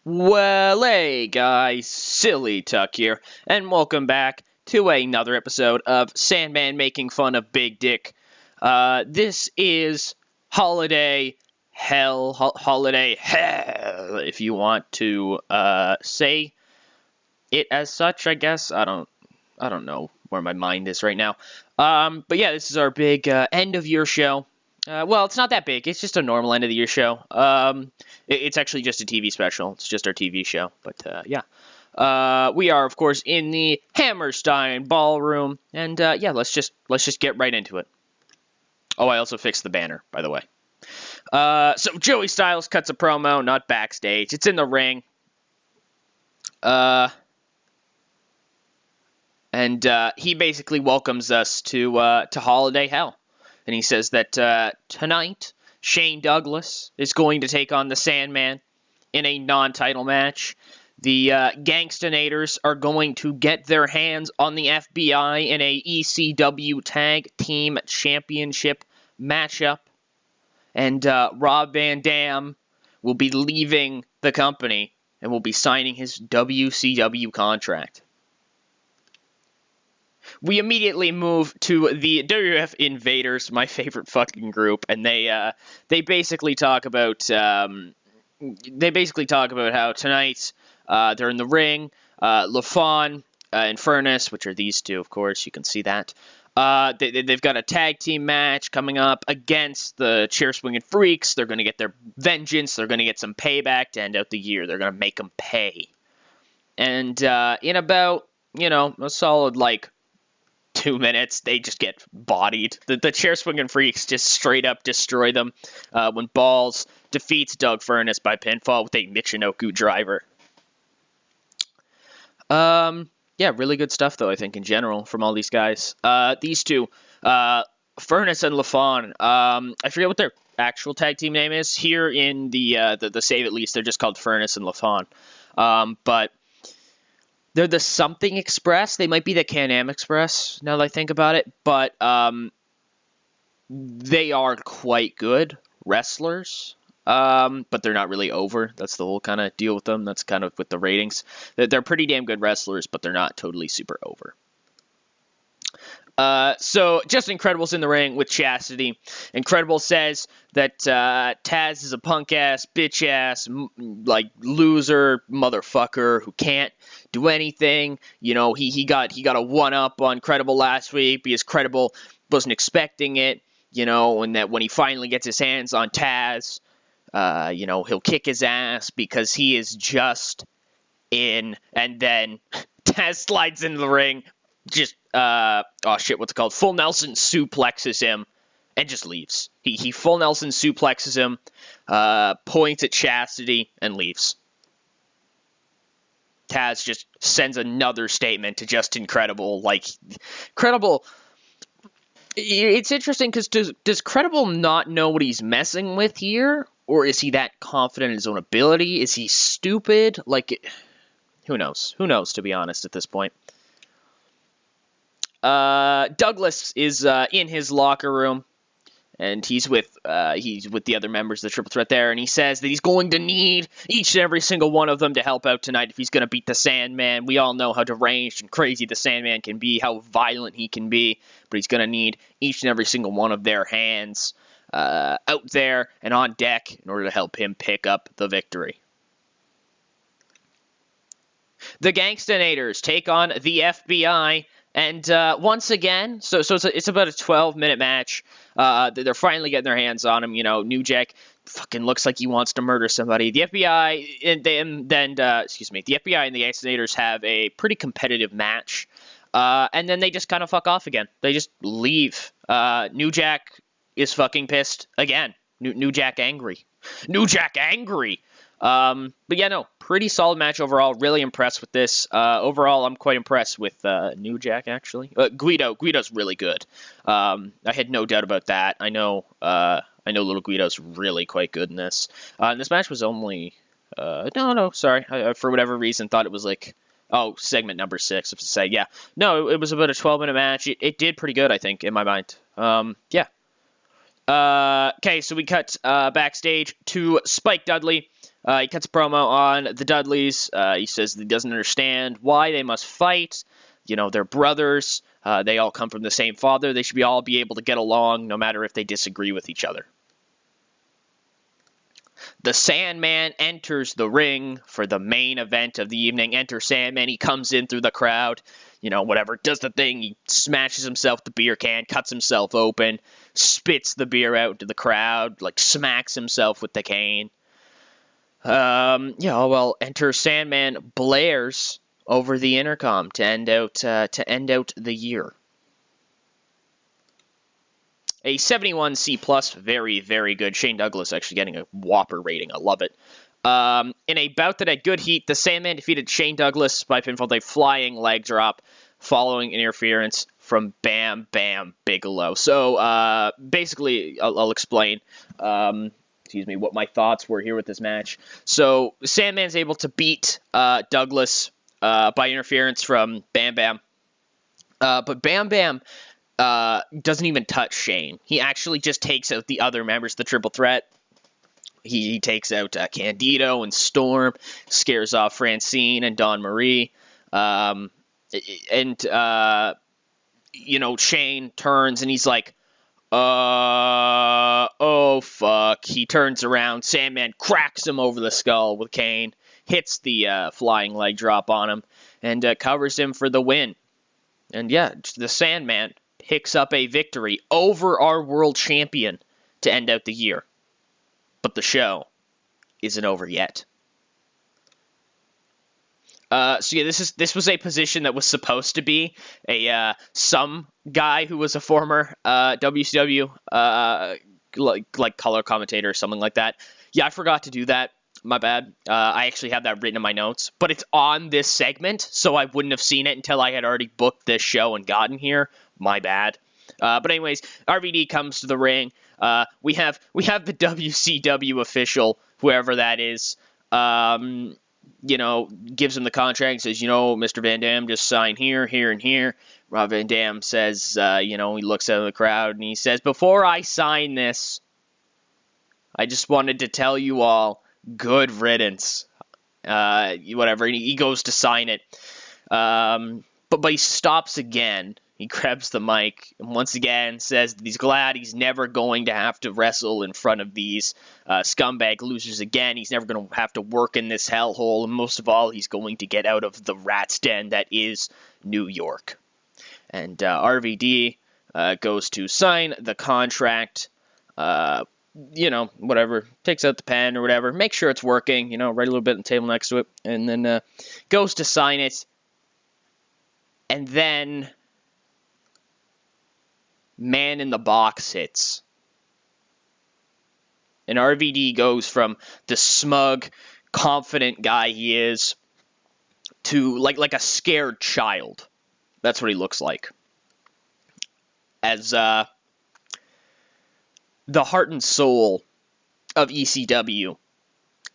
Well, hey guys, Silly Tuck here, and welcome back to another episode of Sandman making fun of Big Dick. This is Holiday Holiday Hell, if you want to say it as such. I guess I don't know where my mind is right now. But yeah, this is our big end of year show. Well, it's not that big. It's just a normal end of the year show. It's actually just a TV special. It's just our TV show. But yeah, we are of course in the Hammerstein Ballroom, and yeah, let's just get right into it. Oh, I also fixed the banner, by the way. So Joey Styles cuts a promo, not backstage. It's in the ring. And he basically welcomes us to Holiday Hell. And he says that tonight, Shane Douglas is going to take on the Sandman in a non-title match. The Gangsta Naders are going to get their hands on the FBI in a ECW Tag Team Championship matchup. And Rob Van Dam will be leaving the company and will be signing his WCW contract. We immediately move to the WF Invaders, my favorite fucking group, and they basically talk about how tonight they're in the ring. LaFawn and Furnace, which are these two, of course, you can see that. They've got a tag team match coming up against the Chair Swinging Freaks. They're going to get their vengeance. They're going to get some payback to end out the year. They're going to make them pay. And in about, a solid, 2 minutes, they just get bodied. The Chair Swinging Freaks just straight up destroy them when Balls defeats Doug Furnace by pinfall with a Michinoku driver. Yeah, really good stuff, though, I think, in general, from all these guys. These two, Furnace and LaFawn, I forget what their actual tag team name is. Here in the save, at least, they're just called Furnace and LaFawn. But they're the Something Express. They might be the Can-Am Express, now that I think about it. But they are quite good wrestlers. But they're not really over. That's the whole kind of deal with them. That's kind of with the ratings. They're pretty damn good wrestlers, but they're not totally super over. So Justin Incredible's in the ring with Chastity. Incredible says that Tazz is a punk-ass, bitch-ass, loser motherfucker who can't do anything. He got a one-up on Credible last week because Credible wasn't expecting it. And that when he finally gets his hands on Tazz, he'll kick his ass because he is just in. And then Tazz slides into the ring, just full Nelson suplexes him and just leaves. He full Nelson suplexes him, points at Chastity, and leaves. Tazz just sends another statement to Justin Credible. Credible, it's interesting because does Credible not know what he's messing with here? Or is he that confident in his own ability? Is he stupid? Who knows? Who knows, to be honest, at this point. Douglas is in his locker room, and he's with the other members of the Triple Threat there, and he says that he's going to need each and every single one of them to help out tonight if he's going to beat the Sandman. We all know how deranged and crazy the Sandman can be, how violent he can be, but he's going to need each and every single one of their hands out there and on deck in order to help him pick up the victory. The Gangsta Naders take on the FBI, and once again, so it's about a 12-minute match. They're finally getting their hands on him. New Jack fucking looks like he wants to murder somebody. The FBI and the FBI and the Gangsta Naders have a pretty competitive match, and then they just kind of fuck off again. They just leave. New Jack is fucking pissed again. New Jack angry. New Jack angry. But yeah, no, pretty solid match overall. Really impressed with this. Overall, I'm quite impressed with New Jack, actually. Guido's really good. I had no doubt about that. I know Little Guido's really quite good in this. And this match was only... sorry. I, for whatever reason, thought it was segment number 6, to say. Yeah. No, it was about a 12-minute match. It did pretty good, I think, in my mind. Yeah. Okay, so we cut backstage to Spike Dudley. He cuts a promo on the Dudleys. He says he doesn't understand why they must fight. You know, they're brothers. They all come from the same father. They should all be able to get along no matter if they disagree with each other. The Sandman enters the ring for the main event of the evening. Enter Sandman. He comes in through the crowd. You know, whatever. Does the thing. He smashes himself with the beer can. Cuts himself open. Spits the beer out to the crowd. Like, smacks himself with the cane. Enter Sandman blares over the intercom to end out the year. A 71C+, very, very good. Shane Douglas actually getting a whopper rating. I love it. In a bout that had good heat, the Sandman defeated Shane Douglas by pinfall with a flying leg drop following interference from Bam Bam Bigelow. So, basically, I'll explain, what my thoughts were here with this match. So, Sandman's able to beat Douglas by interference from Bam Bam. But Bam Bam doesn't even touch Shane. He actually just takes out the other members of the Triple Threat. He takes out Candido and Storm, scares off Francine and Dawn Marie. Shane turns and he's like, oh, fuck. He turns around. Sandman cracks him over the skull with cane, hits the flying leg drop on him, and covers him for the win. And yeah, the Sandman picks up a victory over our world champion to end out the year. But the show isn't over yet. This was a position that was supposed to be some guy who was a former WCW like color commentator or something like that. Yeah, I forgot to do that. My bad. I actually have that written in my notes, but it's on this segment, so I wouldn't have seen it until I had already booked this show and gotten here. My bad. But anyways, RVD comes to the ring. We have the WCW official, whoever that is, gives him the contract and says, Mr. Van Dam, just sign here, here, and here. Rob Van Dam says, he looks out of the crowd and he says, before I sign this, I just wanted to tell you all, good riddance. Whatever. He goes to sign it. But he stops again. He grabs the mic and once again says that he's glad he's never going to have to wrestle in front of these scumbag losers again. He's never going to have to work in this hellhole. And most of all, he's going to get out of the rat's den that is New York. And RVD goes to sign the contract. Whatever, takes out the pen or whatever, make sure it's working, write a little bit on the table next to it, and then goes to sign it, and then Man in the Box hits. And RVD goes from the smug, confident guy he is to like a scared child. That's what he looks like. As the heart and soul of ECW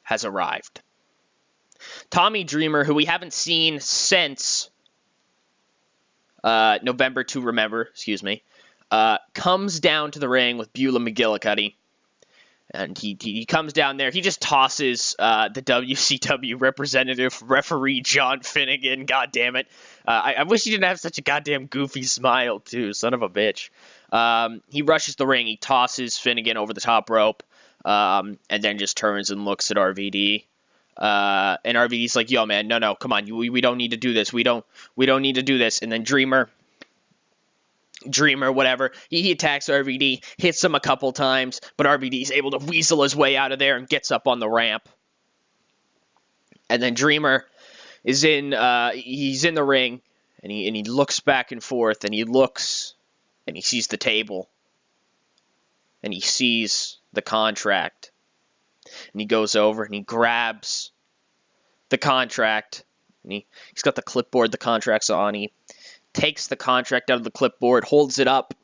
has arrived. Tommy Dreamer, who we haven't seen since November to Remember, comes down to the ring with Beulah McGillicuddy. And he comes down there. He just tosses the WCW referee John Finnegan. God damn it. I wish he didn't have such a goddamn goofy smile, too. Son of a bitch. He rushes the ring. He tosses Finnegan over the top rope. And then just turns and looks at RVD. And RVD's like, yo, man, no, come on. We don't need to do this. We don't need to do this. And then Dreamer, whatever, he attacks RVD, hits him a couple times, but RVD's able to weasel his way out of there and gets up on the ramp. And then Dreamer is he's in the ring, and he looks back and forth, and he looks, and he sees the table, and he sees the contract, and he goes over, and he grabs the contract, and he's got the clipboard the contract's on, he takes the contract out of the clipboard, holds it up,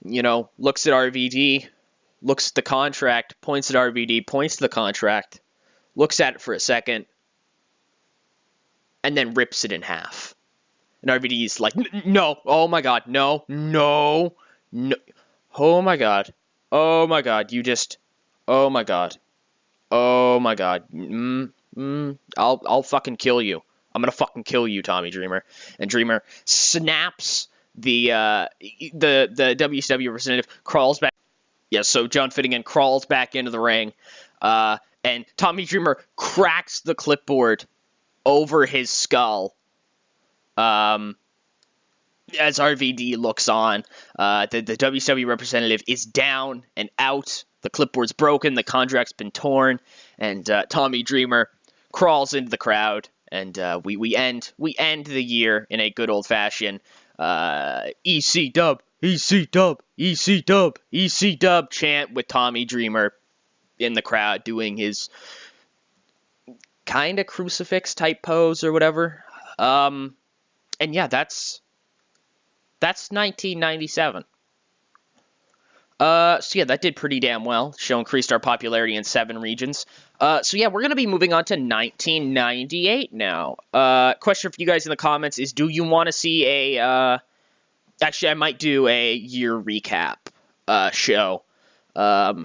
looks at RVD, looks at the contract, points at RVD, points to the contract, looks at it for a second, and then rips it in half. And RVD's like, no, oh my god, no, oh my god, you just, oh my god. Oh my god. I'll fucking kill you. I'm gonna fucking kill you, Tommy Dreamer. And Dreamer snaps the WCW representative, crawls back. Yeah, so John Finnegan crawls back into the ring, and Tommy Dreamer cracks the clipboard over his skull. As RVD looks on, the WCW representative is down and out. The clipboard's broken. The contract's been torn, and Tommy Dreamer crawls into the crowd, and we end the year in a good old fashioned EC Dub, EC Dub, EC Dub, EC Dub chant with Tommy Dreamer in the crowd doing his kind of crucifix type pose or whatever. And yeah, that's 1997. So yeah, that did pretty damn well. Show increased our popularity in 7 regions. So yeah, we're going to be moving on to 1998 now. Question for you guys in the comments is, do you want to see a... actually, I might do a year recap show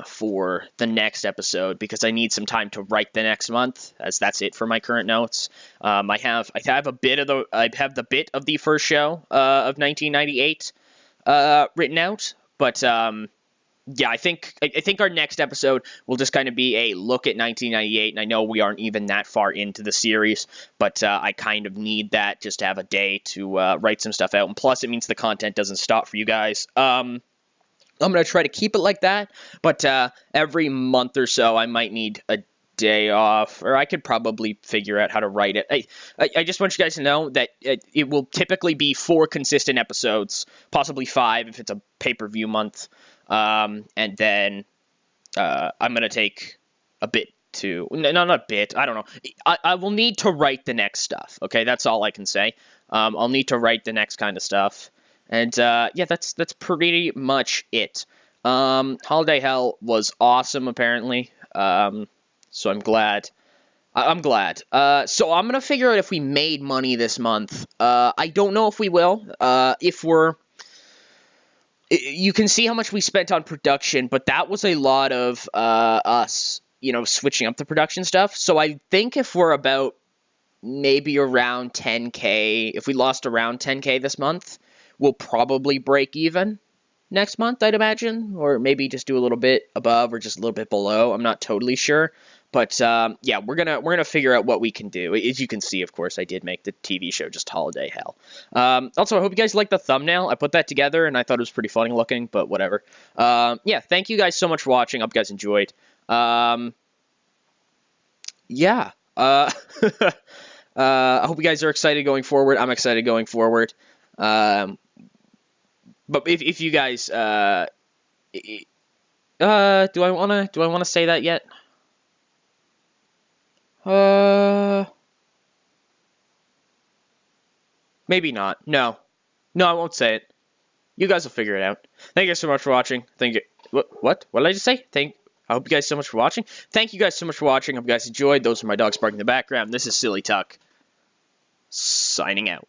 for the next episode, because I need some time to write the next month, as that's it for my current notes. I have the bit of the first show of 1998 written out, but yeah, I think our next episode will just kind of be a look at 1998, and I know we aren't even that far into the series, but I kind of need that just to have a day to write some stuff out, and plus it means the content doesn't stop for you guys. I'm going to try to keep it like that, but every month or so I might need a day off, or I could probably figure out how to write it. I just want you guys to know that it will typically be 4 consistent episodes, possibly 5 if it's a pay-per-view month, and then I'm going to take a bit to... No, not a bit, I don't know. I will need to write the next stuff, okay? That's all I can say. I'll need to write the next kind of stuff. And yeah, that's pretty much it. Holiday Hell was awesome, apparently. So I'm glad. I'm glad. So I'm gonna figure out if we made money this month. I don't know if we will. You can see how much we spent on production, but that was a lot of us, switching up the production stuff. So I think if we're about maybe around 10K, if we lost around 10K this month, we'll probably break even next month, I'd imagine, or maybe just do a little bit above or just a little bit below. I'm not totally sure, but yeah, we're gonna figure out what we can do. As you can see, of course, I did make the TV show just Holiday Hell. Also, I hope you guys liked the thumbnail. I put that together and I thought it was pretty funny looking, but whatever. Yeah, thank you guys so much for watching. I hope you guys enjoyed. Yeah. I hope you guys are excited going forward. I'm excited going forward. But if you guys, do I wanna say that yet? Maybe not. No, I won't say it. You guys will figure it out. Thank you guys so much for watching. Thank you. What did I just say? I hope you guys so much for watching. Thank you guys so much for watching. I hope you guys enjoyed. Those are my dogs barking in the background. This is Silly Tuck, signing out.